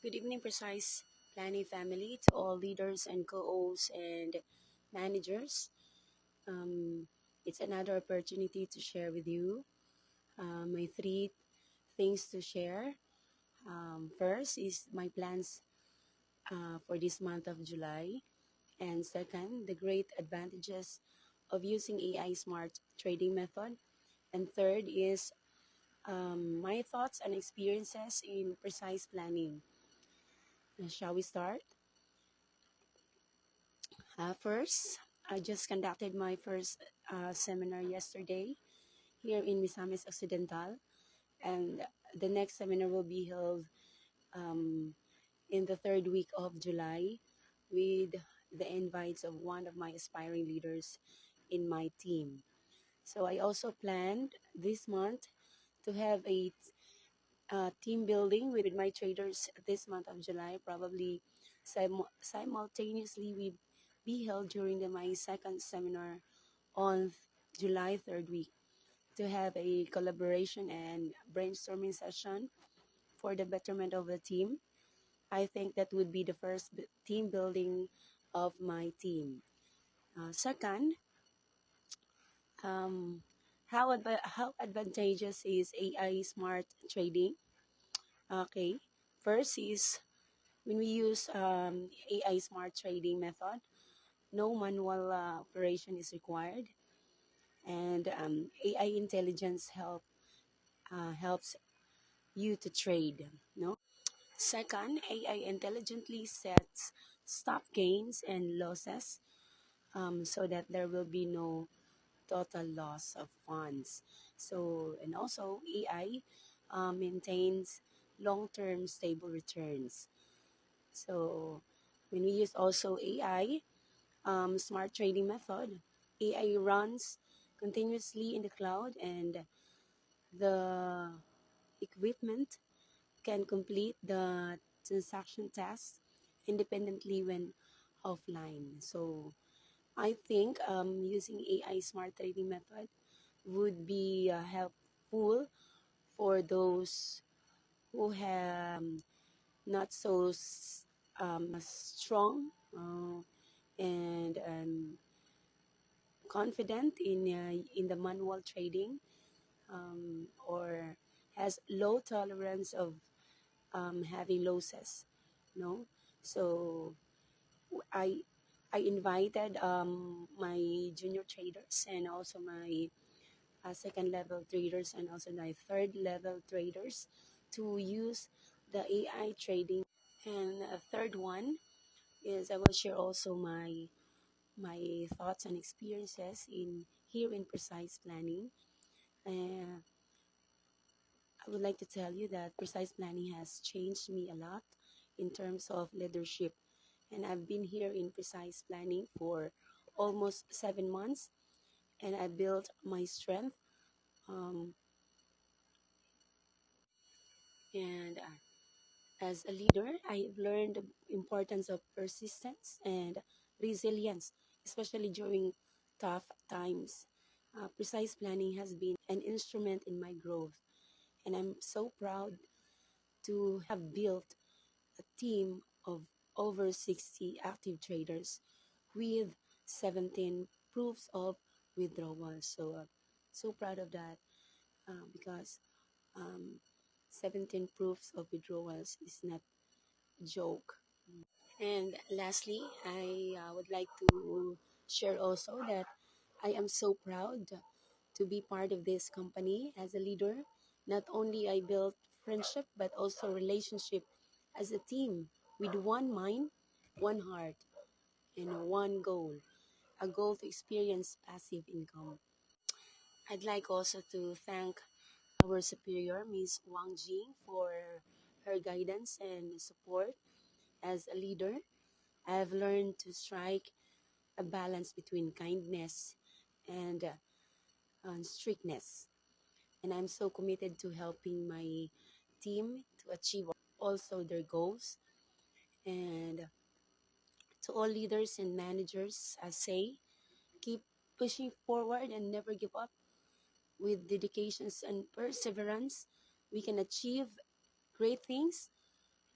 Good evening, Precise Planning family, to all leaders and co-ops and managers. Um, it's another opportunity to share with you my three things to share. First is my plans for this month of July, and second, the great advantages of using AI smart trading method, and third is my thoughts and experiences in precise planning. Shall we start? First, I just conducted my first seminar yesterday here in Misamis Occidental, and the next seminar will be held um, in the third week of July with the invites of one of my aspiring leaders in my team. So I also planned this month to have a team building with my traders this month of July, probably simultaneously we be held during my second seminar on July 3rd week to have a collaboration and brainstorming session for the betterment of the team. I think that would be the first team building of my team. Second, um, how advantageous is AI smart trading? Okay, first is when we use AI smart trading method, no manual operation is required, and AI intelligence helps you to trade. No. Second, AI intelligently sets stop gains and losses so that there will be no total loss of funds. So and also AI maintains long-term stable returns. So when we use also AI, smart trading method, AI runs continuously in the cloud and the equipment can complete the transaction tasks independently when offline. So I think using AI smart trading method would be helpful for those who have not so strong and confident in the manual trading or has low tolerance of having losses. No, so I I invited my junior traders and also my second level traders and also my third level traders to use the AI trading. And a third one is I will share also my thoughts and experiences in here in precise planning. Uh, I would like to tell you that precise planning has changed me a lot in terms of leadership. And I've been here in precise planning for almost 7 months, and I built my strength. Um, and As a leader, I've learned the importance of persistence and resilience, especially during tough times. Precise planning has been an instrument in my growth, and I'm so proud to have built a team of over 60 active traders with 17 proofs of withdrawal. So proud of that because um, 17 proofs of withdrawals is not a joke. And lastly, I would like to share also that I am so proud to be part of this company as a leader. Not only I built friendship, but also relationship as a team with one mind, one heart, and one goal, a goal to experience passive income. I'd like also to thank our superior, Ms. Wang Jing, for her guidance and support as a leader. I've learned to strike a balance between kindness and strictness. And I'm so committed to helping my team to achieve also their goals. And to all leaders and managers, I say, keep pushing forward and never give up. With dedications and perseverance, we can achieve great things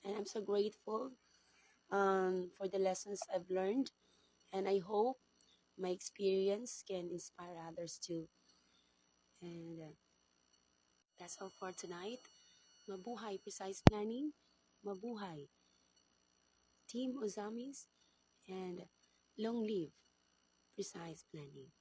And I'm so grateful for the lessons I've learned. And I hope my experience can inspire others too. And that's all for tonight. Mabuhay Precise Planning. Mabuhay Team Ozamis. And long live Precise Planning.